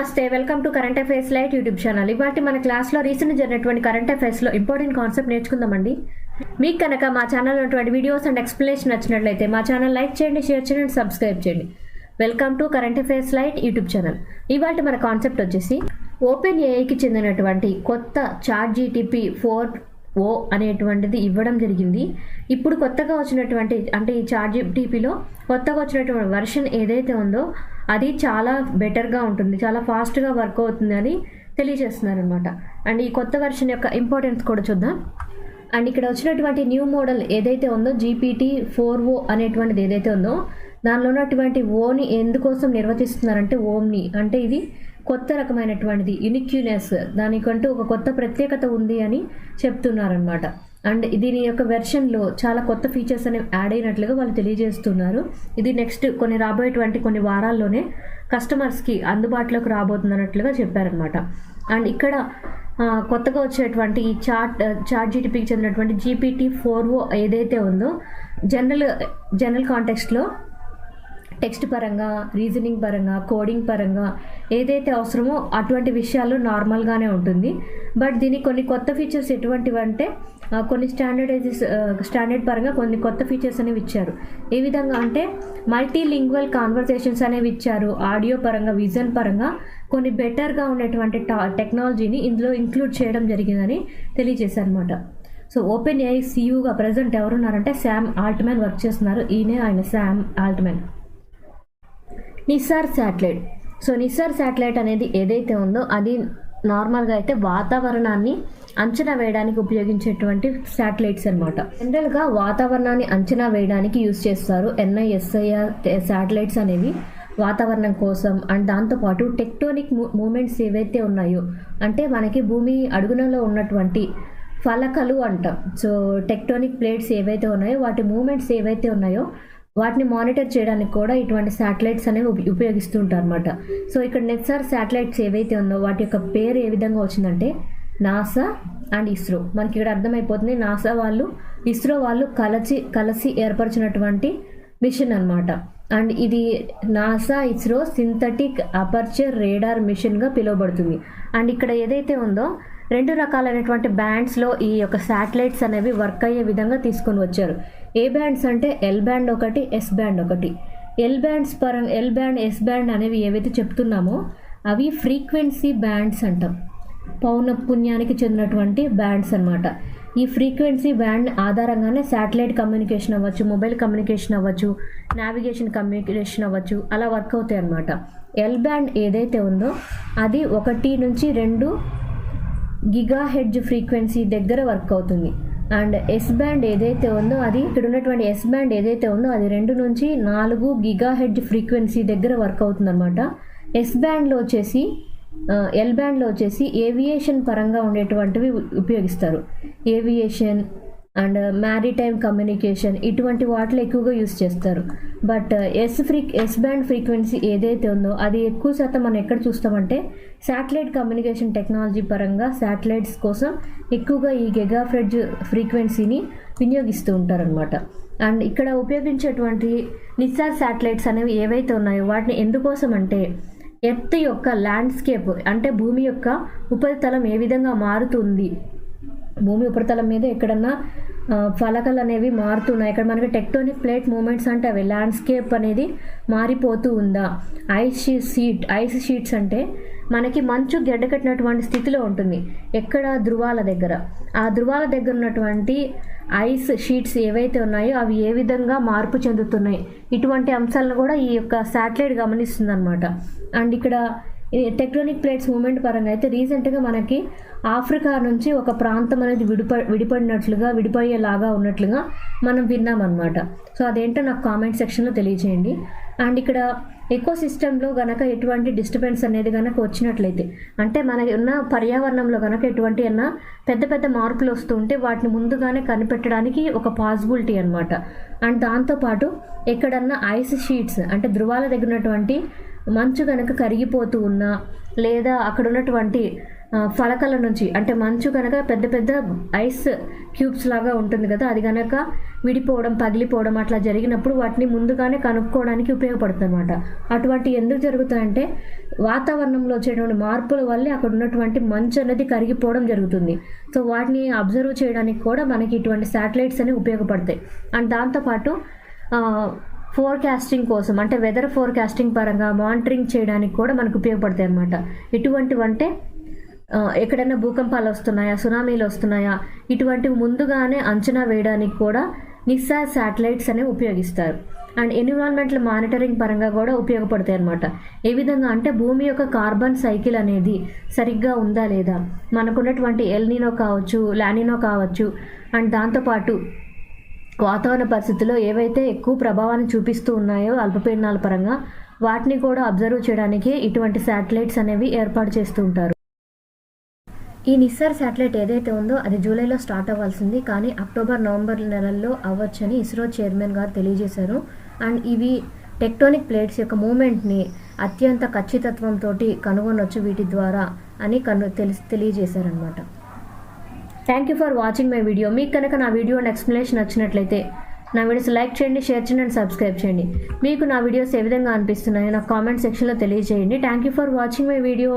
నమస్తే, welcome to current affairs light YouTube channel. ఇవాటి మన క్లాస్లో రీసెంట్ జరిగినటువంటి కరెంట్ అఫైర్స్లో ఇంపార్టెంట్ కాన్సెప్ట్ నేర్చుకుందామండి. మీకు కనుక మా ఛానల్ ఉన్నటువంటి వీడియోస్ అండ్ ఎక్స్ప్లెనేషన్ నచ్చినట్లయితే మా ఛానల్ లైక్ చేయండి, షేర్ చేయండి, సబ్స్క్రైబ్ చేయండి. Welcome to current affairs light YouTube channel. ఇవాటి మన కాన్సెప్ట్ వచ్చేసి ఓపెన్ ఏఐకి చెందినటువంటి కొత్త ChatGPT 4o అనేటువంటిది ఇవ్వడం జరిగింది. ఇప్పుడు కొత్తగా వచ్చినటువంటి అంటే ఈ ChatGPTలో కొత్తగా వచ్చినటువంటి వర్షన్ ఏదైతే ఉందో అది చాలా బెటర్గా ఉంటుంది, చాలా ఫాస్ట్గా వర్క్ అవుతుంది అని తెలియజేస్తున్నారు అనమాట. అండ్ ఈ కొత్త వర్షన్ యొక్క ఇంపార్టెన్స్ కూడా చూద్దాం. అండ్ ఇక్కడ వచ్చినటువంటి న్యూ మోడల్ ఏదైతే ఉందో GPT 4o అనేటువంటిది ఏదైతే ఉందో దానిలో ఉన్నటువంటి ఓని ఎందుకోసం నిర్వచిస్తున్నారంటే ఓమ్ని అంటే ఇది కొత్త రకమైనటువంటిది, యూనిక్యూనెస్, దానికంటూ ఒక కొత్త ప్రత్యేకత ఉంది అని చెప్తున్నారనమాట. అండ్ దీని యొక్క వెర్షన్లో చాలా కొత్త ఫీచర్స్ అనేవి యాడ్ అయినట్లుగా వాళ్ళు తెలియజేస్తున్నారు. ఇది నెక్స్ట్ రాబోయేటువంటి కొన్ని వారాల్లోనే కస్టమర్స్కి అందుబాటులోకి రాబోతున్నట్లుగా చెప్పారనమాట. అండ్ ఇక్కడ కొత్తగా వచ్చేటువంటి ఈ ChatGPTకి చెందినటువంటి GPT 4o ఏదైతే ఉందో జనరల్ కాంటెక్స్ట్లో టెక్స్ట్ పరంగా, రీజనింగ్ పరంగా, కోడింగ్ పరంగా ఏదైతే అవసరమో అటువంటి విషయాలు నార్మల్గానే ఉంటుంది. బట్ దీనికి కొన్ని కొత్త ఫీచర్స్ ఎటువంటివి అంటే కొన్ని స్టాండర్డ్ పరంగా కొన్ని కొత్త ఫీచర్స్ అనేవి ఇచ్చారు. ఏ విధంగా అంటే మల్టీలింగ్వల్ కాన్వర్సేషన్స్ అనేవి ఇచ్చారు. ఆడియో పరంగా, విజన్ పరంగా కొన్ని బెటర్గా ఉండేటువంటి టెక్నాలజీని ఇందులో ఇంక్లూడ్ చేయడం జరిగిందని తెలియజేశారు అనమాట. సో ఓపెన్ ఏఐ సిఇఓగా ప్రజెంట్ ఎవరున్నారంటే శామ్ ఆల్ట్మ్యాన్ వర్క్ చేస్తున్నారు. ఆయన Sam Altman. NISAR satellite. So NISAR satellite అనేది ఏదైతే ఉందో అది నార్మల్గా అయితే వాతావరణాన్ని అంచనా వేయడానికి ఉపయోగించేటువంటి శాటిలైట్స్ అనమాట. జనరల్గా వాతావరణాన్ని అంచనా వేయడానికి యూజ్ చేస్తారు NISIR శాటిలైట్స్ అనేవి వాతావరణం కోసం. అండ్ దాంతోపాటు టెక్టోనిక్ మూమెంట్స్ ఏవైతే ఉన్నాయో అంటే మనకి భూమి అడుగునలో ఉన్నటువంటి ఫలకలు అంటాం. సో టెక్టోనిక్ ప్లేట్స్ ఏవైతే ఉన్నాయో వాటి మూమెంట్స్ ఏవైతే ఉన్నాయో వాటిని మానిటర్ చేయడానికి కూడా ఇటువంటి శాటిలైట్స్ అనేవి ఉపయోగిస్తూ ఉంటారు అనమాట. సో ఇక్కడ నిస్సార్ శాటిలైట్స్ ఏవైతే ఉందో వాటి యొక్క పేరు ఏ విధంగా వచ్చిందంటే నాసా అండ్ ఇస్రో. మనకి ఇక్కడ అర్థమైపోతుంది నాసా వాళ్ళు ఇస్రో వాళ్ళు కలిసి ఏర్పరిచినటువంటి మిషన్ అనమాట. అండ్ ఇది NASA ISRO synthetic aperture radar మిషన్గా పిలువబడుతుంది. అండ్ ఇక్కడ ఏదైతే ఉందో 2 రకాలైనటువంటి బ్యాండ్స్లో ఈ యొక్క శాటిలైట్స్ అనేవి వర్క్ అయ్యే విధంగా తీసుకొని వచ్చారు. ఏ బ్యాండ్స్ అంటే L బ్యాండ్ ఒకటి, S బ్యాండ్ ఒకటి. L బ్యాండ్ S బ్యాండ్ అనేవి ఏవైతే చెప్తున్నామో అవి ఫ్రీక్వెన్సీ బ్యాండ్స్ అంటాం. పౌనఃపున్యానికి చెందినటువంటి బ్యాండ్స్ అనమాట. ఈ ఫ్రీక్వెన్సీ బ్యాండ్ ఆధారంగానే శాటిలైట్ కమ్యూనికేషన్ అవ్వచ్చు, మొబైల్ కమ్యూనికేషన్ అవ్వచ్చు, నావిగేషన్ కమ్యూనికేషన్ అవ్వచ్చు, అలా వర్క్ అవుతాయి అనమాట. L బ్యాండ్ ఏదైతే ఉందో అది 1 నుంచి 2 GHz ఫ్రీక్వెన్సీ దగ్గర వర్క్ అవుతుంది. అండ్ S బ్యాండ్ ఏదైతే ఉందో అది ఇక్కడ ఉన్నటువంటి S బ్యాండ్ ఏదైతే ఉందో అది 2 నుంచి 4 GHz ఫ్రీక్వెన్సీ దగ్గర వర్క్ అవుతుంది అనమాట. L బ్యాండ్లో వచ్చేసి ఏవియేషన్ పరంగా ఉండేటువంటివి ఉపయోగిస్తారు. ఏవియేషన్ అండ్ మ్యారిటైమ్ కమ్యూనికేషన్ ఇటువంటి వాటిలో ఎక్కువగా యూస్ చేస్తారు. బట్ S బ్యాండ్ ఫ్రీక్వెన్సీ ఏదైతే ఉందో అది ఎక్కువ శాతం మనం ఎక్కడ చూస్తామంటే శాటిలైట్ కమ్యూనికేషన్ టెక్నాలజీ పరంగా శాటిలైట్స్ కోసం ఎక్కువగా ఈ GHz ఫ్రీక్వెన్సీని వినియోగిస్తూ ఉంటారనమాట. అండ్ ఇక్కడ ఉపయోగించేటువంటి నిస్సార్ శాటిలైట్స్ అనేవి ఏవైతే ఉన్నాయో వాటిని ఎందుకోసం అంటే ఎర్త్ యొక్క ల్యాండ్స్కేప్ అంటే భూమి యొక్క ఉపరితలం ఏ విధంగా మారుతుంది, భూమి ఉపరితలం మీద ఎక్కడన్నా ఫలకలు అనేవి మారుతున్నాయి, ఇక్కడ మనకి టెక్టోనిక్ ప్లేట్ మూమెంట్స్ అంటే అవి ల్యాండ్స్కేప్ అనేది మారిపోతూ ఉందా, ఐస్ షీట్స్ అంటే మనకి మంచు గడ్డకట్టినటువంటి స్థితిలో ఉంటుంది ఎక్కడ ధృవాల దగ్గర, ఆ ధృవాల దగ్గర ఉన్నటువంటి ఐస్ షీట్స్ ఏవైతే ఉన్నాయో అవి ఏ విధంగా మార్పు చెందుతున్నాయి, ఇటువంటి అంశాలను కూడా ఈ యొక్క శాటిలైట్ గమనిస్తుంది అనమాట. అండ్ ఇక్కడ టెక్టోనిక్ ప్లేట్స్ మూమెంట్ పరంగా అయితే రీసెంట్గా మనకి ఆఫ్రికా నుంచి ఒక ప్రాంతం అనేది విడిపోయేలాగా ఉన్నట్లుగా మనం విన్నామన్నమాట. సో అదేంటో నాకు కామెంట్ సెక్షన్లో తెలియజేయండి. అండ్ ఇక్కడ ఎకో సిస్టంలో కనుక ఎటువంటి డిస్టర్బెన్స్ అనేది కనుక వచ్చినట్లయితే అంటే మనకి ఉన్న పర్యావరణంలో కనుక ఎటువంటి పెద్ద మార్పులు వస్తూ ఉంటే వాటిని ముందుగానే కనిపెట్టడానికి ఒక పాసిబిలిటీ అనమాట. అండ్ దాంతోపాటు ఎక్కడన్నా ఐస్ షీట్స్ అంటే ధృవాల దగ్గర ఉన్నటువంటి మంచు కనుక కరిగిపోతూ ఉన్నా లేదా అక్కడ ఉన్నటువంటి ఫలకల నుంచి, అంటే మంచు కనుక పెద్ద పెద్ద ఐస్ క్యూబ్స్ లాగా ఉంటుంది కదా, అది కనుక విడిపోవడం, పగిలిపోవడం అట్లా జరిగినప్పుడు వాటిని ముందుగానే కనుక్కోవడానికి ఉపయోగపడుతుంది అనమాట. అటువంటి ఎందుకు జరుగుతాయంటే వాతావరణంలో వచ్చేటువంటి మార్పుల వల్లే అక్కడ ఉన్నటువంటి మంచు అనేది కరిగిపోవడం జరుగుతుంది. సో వాటిని అబ్జర్వ్ చేయడానికి కూడా మనకి ఇటువంటి శాటిలైట్స్ అనేవి ఉపయోగపడతాయి. అండ్ దాంతోపాటు ఫోర్కాస్టింగ్ కోసం, అంటే వెదర్ ఫోర్కాస్టింగ్ పరంగా మానిటరింగ్ చేయడానికి కూడా మనకు ఉపయోగపడతాయి అన్నమాట. ఎటువంటివంటే ఎక్కడైనా భూకంపాలు వస్తున్నాయా, సునామీలు వస్తున్నాయా, ఇటువంటివి ముందుగానే అంచనా వేయడానికి కూడా నిస్సార్ శాటిలైట్స్ అనేవి ఉపయోగిస్తారు. అండ్ ఎన్విరాన్మెంటల్ మానిటరింగ్ పరంగా కూడా ఉపయోగపడతాయి అన్నమాట. ఏ విధంగా అంటే భూమి యొక్క కార్బన్ సైకిల్ అనేది సరిగ్గా ఉందా లేదా, మనకున్నటువంటి ఎల్నినో కావచ్చు, లానినో కావచ్చు, అండ్ దాంతోపాటు వాతావరణ పరిస్థితుల్లో ఏవైతే ఎక్కువ ప్రభావాన్ని చూపిస్తూ ఉన్నాయో అల్పపీడనాల పరంగా, వాటిని కూడా అబ్జర్వ్ చేయడానికి ఇటువంటి శాటిలైట్స్ అనేవి ఏర్పాటు చేస్తూ ఉంటారు. ఈ నిస్సార్ శాటిలైట్ ఏదైతే ఉందో అది జూలైలో స్టార్ట్ అవ్వాల్సింది, కానీ అక్టోబర్, నవంబర్ నెలల్లో అవ్వచ్చని ఇస్రో చైర్మన్ గారు తెలియజేశారు. అండ్ ఇవి టెక్టోనిక్ ప్లేట్స్ యొక్క మూమెంట్ని అత్యంత ఖచ్చితత్వంతో కనుగొనొచ్చు వీటి ద్వారా అని తెలియజేశారనమాట. Thank you for watching my video. మీకు కనుక నా వీడియో అండ్ ఎక్స్ప్లెనేషన్ నచ్చినట్లయితే నా వీడియోస్ లైక్ చేయండి, షేర్ చేయండి అండ్ సబ్స్క్రైబ్ చేయండి. మీకు నా వీడియోస్ ఏ విధంగా అనిపిస్తున్నాయో నాకు కామెంట్ సెక్షన్లో తెలియజేయండి. Thank you for watching my video.